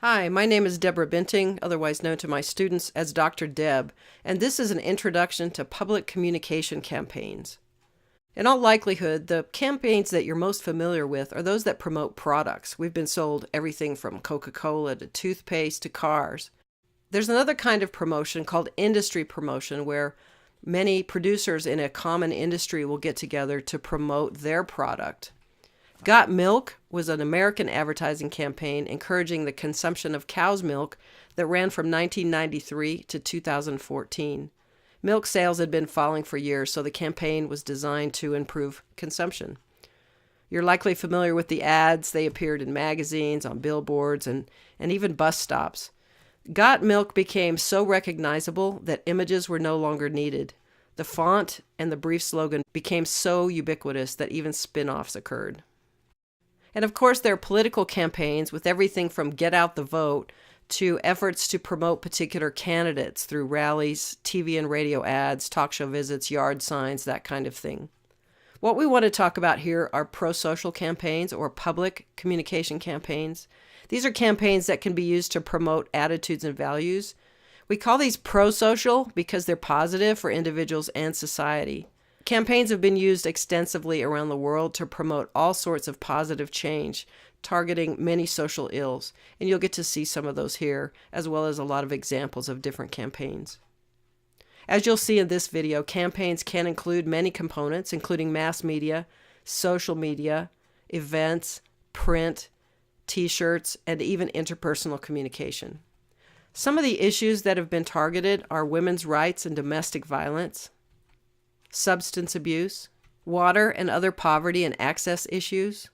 Hi, my name is Deborah Benting, otherwise known to my students as Dr. Deb, and this is an introduction to public communication campaigns. In all likelihood, the campaigns that you're most familiar with are those that promote products. We've been sold everything from Coca-Cola to toothpaste to cars. There's another kind of promotion called industry promotion, where many producers in a common industry will get together to promote their product. Got Milk was an American advertising campaign encouraging the consumption of cow's milk that ran from 1993 to 2014. Milk sales had been falling for years, so the campaign was designed to improve consumption. You're likely familiar with the ads. They appeared in magazines, on billboards, and even bus stops. Got Milk became so recognizable that images were no longer needed. The font and the brief slogan became so ubiquitous that even spin-offs occurred. And of course, there are political campaigns with everything from get out the vote to efforts to promote particular candidates through rallies, TV and radio ads, talk show visits, yard signs, that kind of thing. What we want to talk about here are prosocial campaigns or public communication campaigns. These are campaigns that can be used to promote attitudes and values. We call these prosocial because they're positive for individuals and society. Campaigns have been used extensively around the world to promote all sorts of positive change, targeting many social ills, and you'll get to see some of those here, as well as a lot of examples of different campaigns. As you'll see in this video, campaigns can include many components, including mass media, social media, events, print, t-shirts, and even interpersonal communication. Some of the issues that have been targeted are women's rights and domestic violence, substance abuse, water and other poverty and access issues,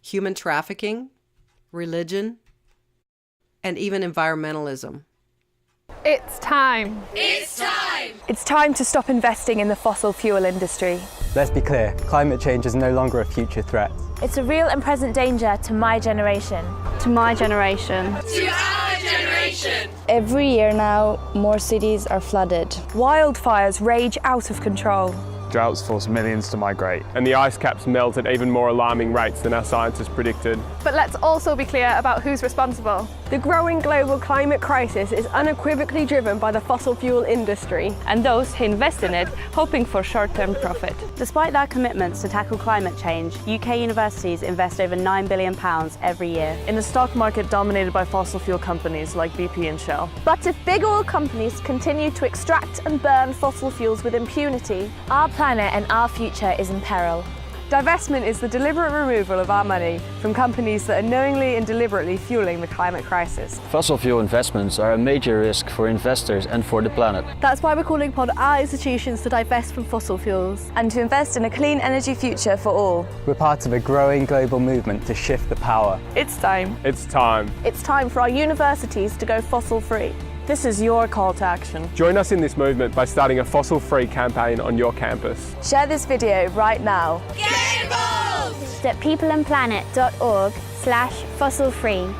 human trafficking, religion, and even environmentalism. It's time! It's time! It's time to stop investing in the fossil fuel industry. Let's be clear, climate change is no longer a future threat. It's a real and present danger to my generation. To my generation. To our generation! Every year now, more cities are flooded. Wildfires rage out of control. Droughts force millions to migrate, and the ice caps melt at even more alarming rates than our scientists predicted. But let's also be clear about who's responsible. The growing global climate crisis is unequivocally driven by the fossil fuel industry And those who invest in it, hoping for short-term profit. Despite their commitments to tackle climate change, UK universities invest over £9 billion every year. In a stock market dominated by fossil fuel companies like BP and Shell. But if big oil companies continue to extract and burn fossil fuels with impunity, our planet and our future is in peril. Divestment is the deliberate removal of our money from companies that are knowingly and deliberately fueling the climate crisis. Fossil fuel investments are a major risk for investors and for the planet. That's why we're calling upon our institutions to divest from fossil fuels. And to invest in a clean energy future for all. We're part of a growing global movement to shift the power. It's time. It's time. It's time for our universities to go fossil-free. This is your call to action. Join us in this movement by starting a fossil-free campaign on your campus. Share this video right now. Get involved! At peopleandplanet.org/fossil-free.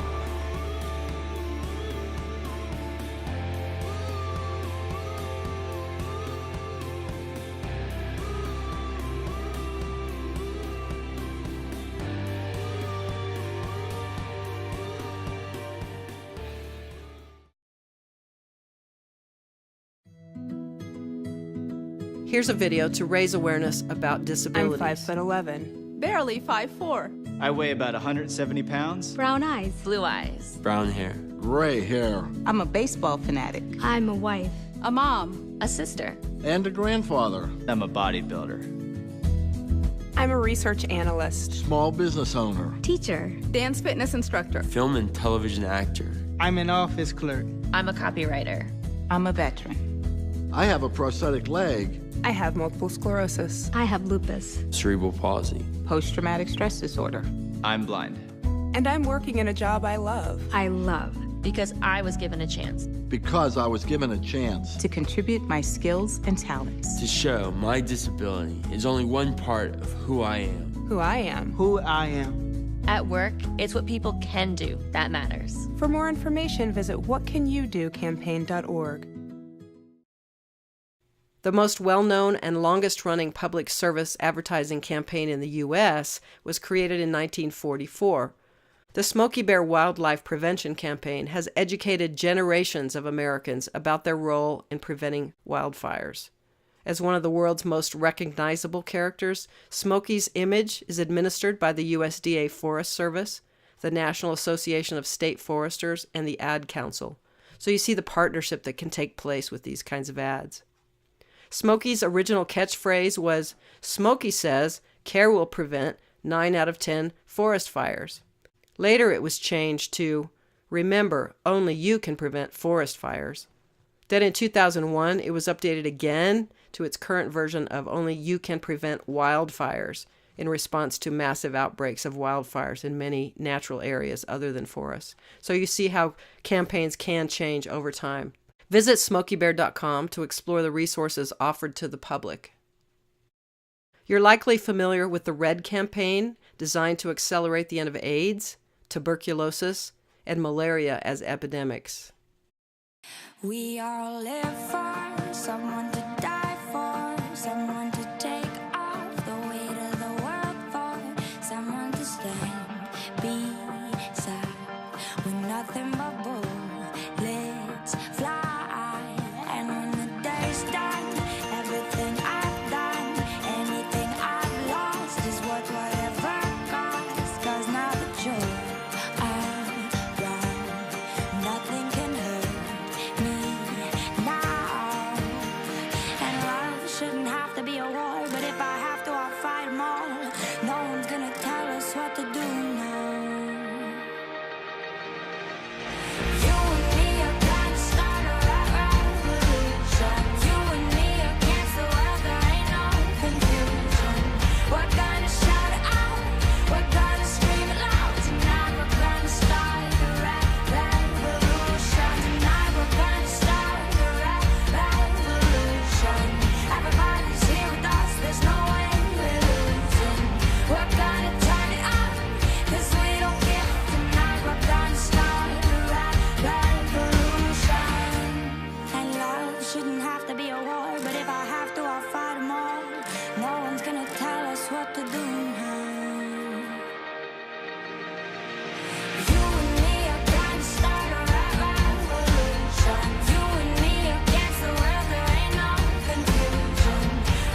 Here's a video to raise awareness about disabilities. I'm 5'11", barely 5'4". I weigh about 170 pounds. Brown eyes. Blue eyes. Brown hair. Gray hair. I'm a baseball fanatic. I'm a wife. A mom. A sister. And a grandfather. I'm a bodybuilder. I'm a research analyst. Small business owner. Teacher. Dance fitness instructor. Film and television actor. I'm an office clerk. I'm a copywriter. I'm a veteran. I have a prosthetic leg. I have multiple sclerosis. I have lupus. Cerebral palsy. Post-traumatic stress disorder. I'm blind. And I'm working in a job I love. I love. Because I was given a chance. Because I was given a chance. To contribute my skills and talents. To show my disability is only one part of who I am. Who I am. Who I am. At work, it's what people can do that matters. For more information, visit whatcanyoudocampaign.org. The most well-known and longest-running public service advertising campaign in the U.S. was created in 1944. The Smokey Bear Wildlife Prevention Campaign has educated generations of Americans about their role in preventing wildfires. As one of the world's most recognizable characters, Smokey's image is administered by the USDA Forest Service, the National Association of State Foresters, and the Ad Council. So you see the partnership that can take place with these kinds of ads. Smokey's original catchphrase was, "Smokey says, care will prevent 9 out of 10 forest fires." Later it was changed to, "Remember, only you can prevent forest fires." Then in 2001, it was updated again to its current version of "Only you can prevent wildfires," in response to massive outbreaks of wildfires in many natural areas other than forests. So you see how campaigns can change over time. Visit smokeybear.com to explore the resources offered to the public. You're likely familiar with the RED campaign, designed to accelerate the end of AIDS, tuberculosis, and malaria as epidemics. We all live for someone to die for, someone to take off the weight of the world for, someone to stand beside with nothing but bullets fly. And when the day's done, everything I've done, anything I've lost is worth whatever it costs. 'Cause now that you're around, nothing can hurt me now. And love shouldn't have to be a war, but if I have to, I'll fight 'em all. No one's gonna tell us what to do now. You and me are gonna start a revolution. You and me against the world, there ain't no confusion. We're gonna shout it out, we're gonna scream it loud. Tonight we're gonna start a revolution. Tonight we're gonna start a revolution. Everybody's here with us, there's no way we're losing. We're gonna turn it up, 'cause we don't give. Tonight we're gonna start a revolution. And love shouldn't have to be a war, but if I have to, I'll fight 'em all. No one's gonna tell us what to do now. You and me are gonna start a revolution. You and me against the world, there ain't no confusion.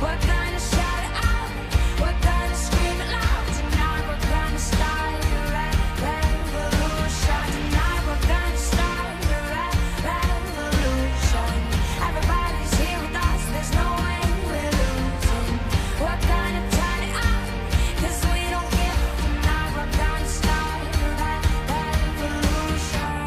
We're gonna shout it out, we're gonna scream it loud. Tonight we're gonna start a revolution. Tonight we're gonna start a revolution. Everybody's here with us, there's no way we're losing. We're gonna turn it up, 'cause we don't give. Tonight we're gonna start a revolution.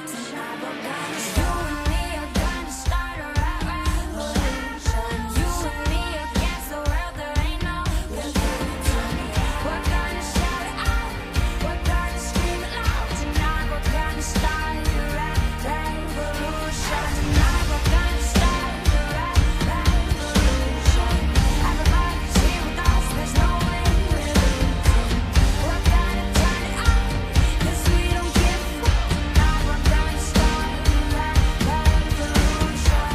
Tonight we're gonna start. You and me are gonna start a revolution. You and me against the world, there ain't no confusion. We're gonna shout it out, we're gonna scream it loud. Tonight we're gonna start a revolution. Tonight we're gonna start a revolution. Everybody's here with us, there's no way we're losing. We're gonna turn it up, 'cause we don't give. Tonight we're gonna start a revolution.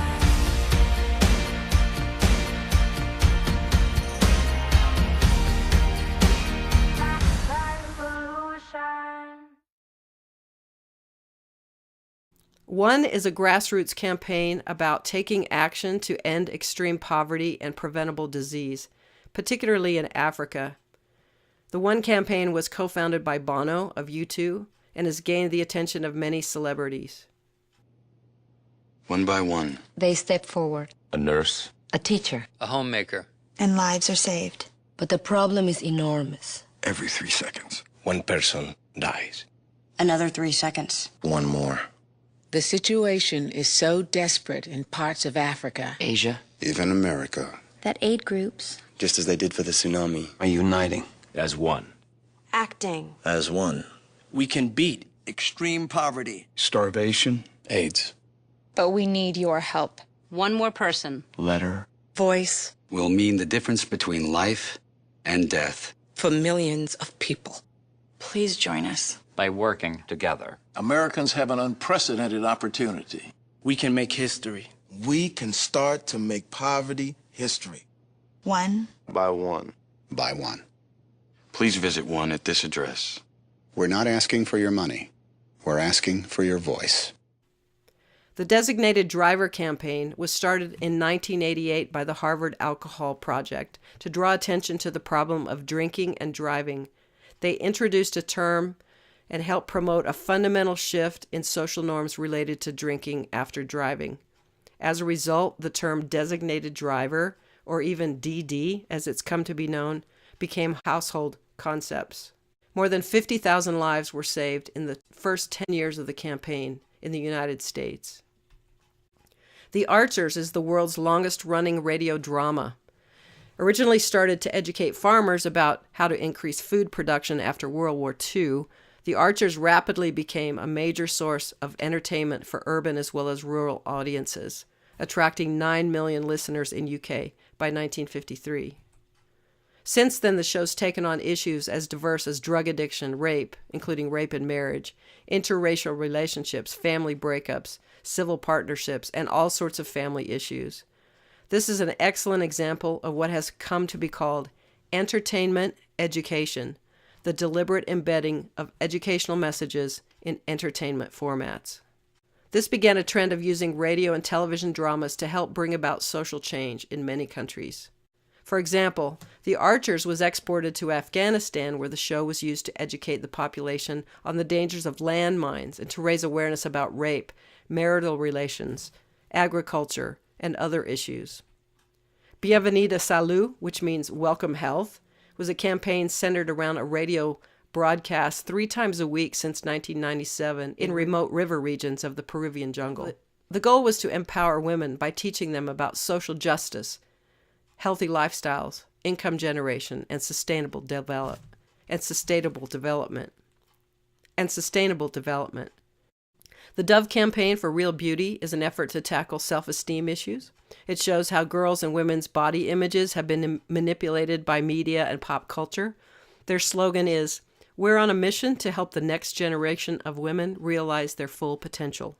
One is a grassroots campaign about taking action to end extreme poverty and preventable disease, particularly in Africa. The One campaign was co-founded by Bono of U2 and has gained the attention of many celebrities. One by one. They step forward. A nurse. A teacher. A homemaker. And lives are saved. But the problem is enormous. Every 3 seconds, one person dies. Another 3 seconds. One more. The situation is so desperate in parts of Africa, Asia. Even America. That aid groups, Just as they did for the tsunami. Are uniting. As one. acting, As one. We can beat extreme poverty. Starvation. AIDS. but we need your help. One more person. Letter. voice Will mean the difference between life and death. for millions of people. Please join us. By working together. Americans have an unprecedented opportunity. We can make history. We can start to make poverty history. One By one. By one. Please visit one at this address. We're not asking for your money. We're asking for your voice. The Designated Driver campaign was started in 1988 by the Harvard Alcohol Project to draw attention to the problem of drinking and driving. They introduced a term and helped promote a fundamental shift in social norms related to drinking after driving. As a result, the term designated driver, or even DD as it's come to be known, became household concepts. More than 50,000 lives were saved in the first 10 years of the campaign in the United States. The Archers is the world's longest-running radio drama. Originally started to educate farmers about how to increase food production after World War II, The Archers rapidly became a major source of entertainment for urban as well as rural audiences, attracting 9 million listeners in UK by 1953. Since then, the show's taken on issues as diverse as drug addiction, rape, including rape in marriage, interracial relationships, family breakups, civil partnerships, and all sorts of family issues. This is an excellent example of what has come to be called entertainment education, the deliberate embedding of educational messages in entertainment formats. This began a trend of using radio and television dramas to help bring about social change in many countries. For example, The Archers was exported to Afghanistan, where the show was used to educate the population on the dangers of landmines and to raise awareness about rape, marital relations, agriculture, and other issues. Bienvenida Salud, which means welcome health, was a campaign centered around a radio broadcast 3 times a week since 1997 in remote river regions of the Peruvian jungle. The goal was to empower women by teaching them about social justice, healthy lifestyles, income generation, and sustainable development. The Dove campaign for Real Beauty is an effort to tackle self-esteem issues. It shows how girls' and women's body images have been manipulated by media and pop culture. Their slogan is, "We're on a mission to help the next generation of women realize their full potential."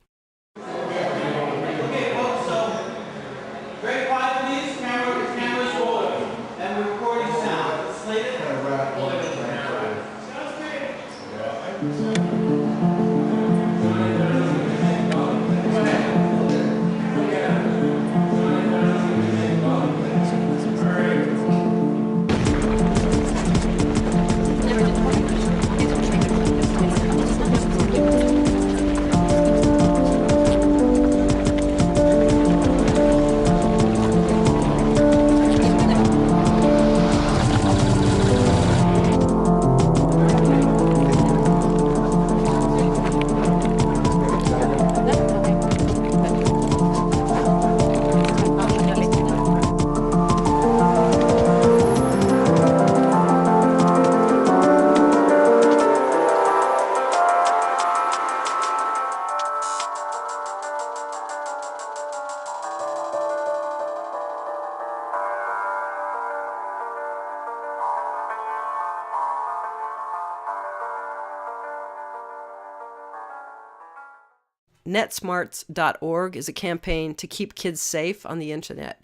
NetSmarts.org is a campaign to keep kids safe on the internet.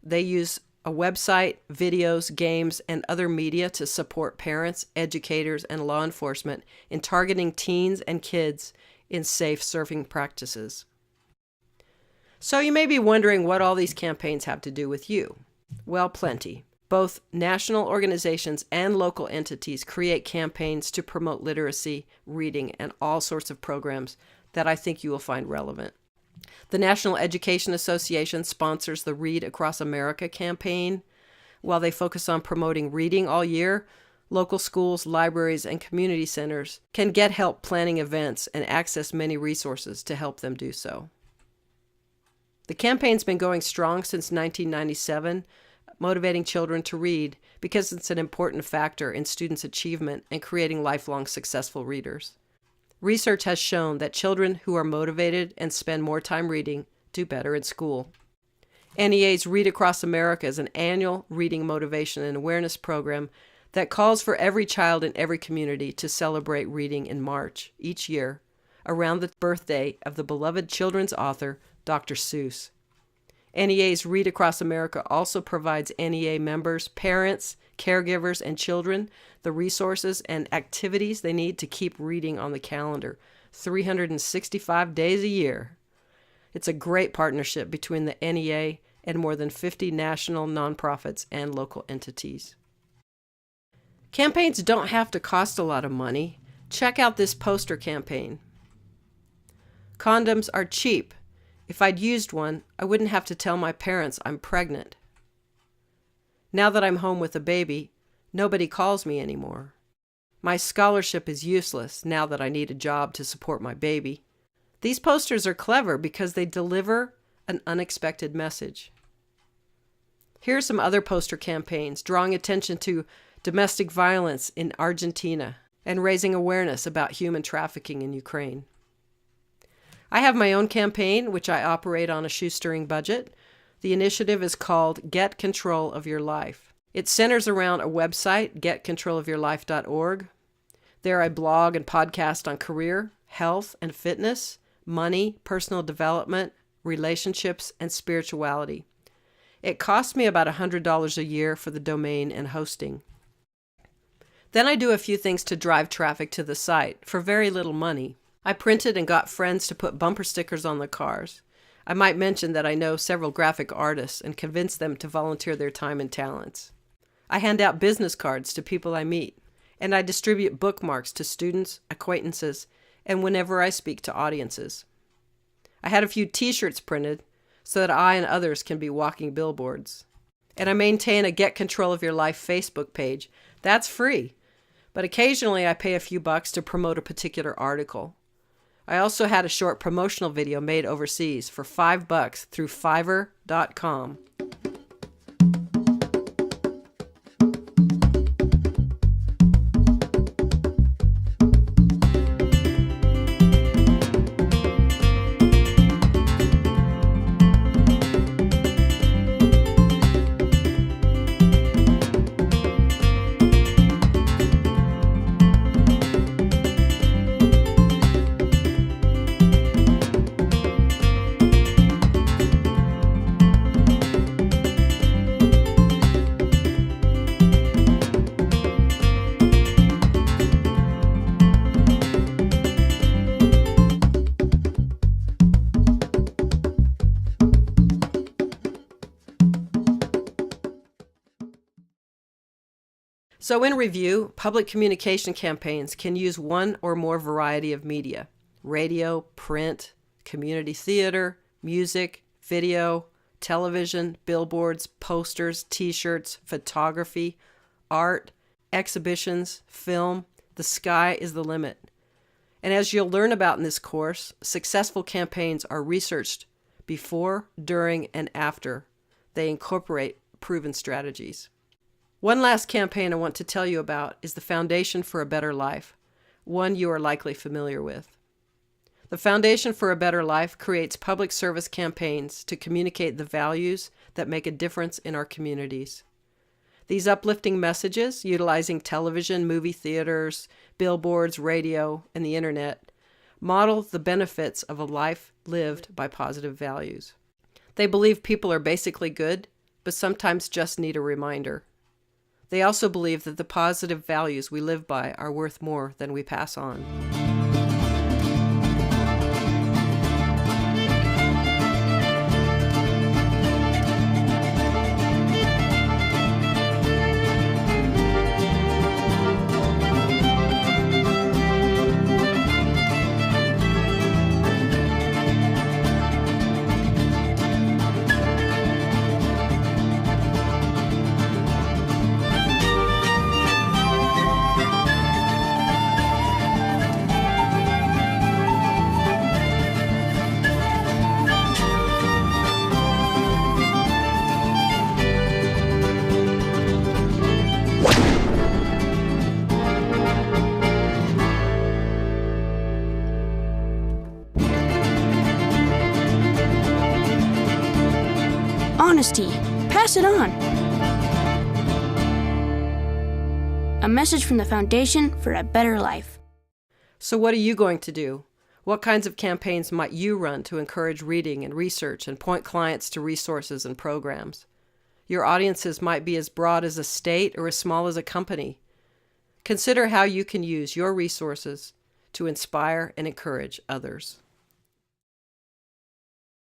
They use a website, videos, games, and other media to support parents, educators, and law enforcement in targeting teens and kids in safe surfing practices. So you may be wondering what all these campaigns have to do with you. Well, plenty. Both national organizations and local entities create campaigns to promote literacy, reading, and all sorts of programs that I think you will find relevant. The National Education Association sponsors the Read Across America campaign. While they focus on promoting reading all year, local schools, libraries, and community centers can get help planning events and access many resources to help them do so. The campaign's been going strong since 1997, motivating children to read because it's an important factor in students' achievement and creating lifelong successful readers. Research has shown that children who are motivated and spend more time reading do better in school. NEA's Read Across America is an annual reading motivation and awareness program that calls for every child in every community to celebrate reading in March each year, around the birthday of the beloved children's author Dr. Seuss. NEA's Read Across America also provides NEA members, parents, caregivers, and children the resources and activities they need to keep reading on the calendar 365 days a year. It's a great partnership between the NEA and more than 50 national nonprofits and local entities. Campaigns don't have to cost a lot of money. Check out this poster campaign. Condoms are cheap. If I'd used one, I wouldn't have to tell my parents I'm pregnant. Now that I'm home with a baby, nobody calls me anymore. My scholarship is useless now that I need a job to support my baby. These posters are clever because they deliver an unexpected message. Here are some other poster campaigns drawing attention to domestic violence in Argentina and raising awareness about human trafficking in Ukraine. I have my own campaign, which I operate on a shoestring budget. The initiative is called Get Control of Your Life. It centers around a website, getcontrolofyourlife.org. There I blog and podcast on career, health and fitness, money, personal development, relationships, and spirituality. It costs me about $100 a year for the domain and hosting. Then I do a few things to drive traffic to the site for very little money. I printed and got friends to put bumper stickers on the cars. I might mention that I know several graphic artists and convince them to volunteer their time and talents. I hand out business cards to people I meet, and I distribute bookmarks to students, acquaintances, and whenever I speak to audiences. I had a few t-shirts printed so that I and others can be walking billboards. And I maintain a Get Control of Your Life Facebook page. That's free, but occasionally I pay a few bucks to promote a particular article. I also had a short promotional video made overseas for $5 through Fiverr.com. So in review, public communication campaigns can use one or more variety of media: radio, print, community theater, music, video, television, billboards, posters, t-shirts, photography, art, exhibitions, film. The sky is the limit. And as you'll learn about in this course, successful campaigns are researched before, during, and after they incorporate proven strategies. One last campaign I want to tell you about is the Foundation for a Better Life, one you are likely familiar with. The Foundation for a Better Life creates public service campaigns to communicate the values that make a difference in our communities. These uplifting messages, utilizing television, movie theaters, billboards, radio, and the internet, model the benefits of a life lived by positive values. They believe people are basically good, but sometimes just need a reminder. They also believe that the positive values we live by are worth more than we pass on. Honesty. Pass it on. A message from the Foundation for a Better Life. So what are you going to do? What kinds of campaigns might you run to encourage reading and research and point clients to resources and programs? Your audiences might be as broad as a state or as small as a company. Consider how you can use your resources to inspire and encourage others.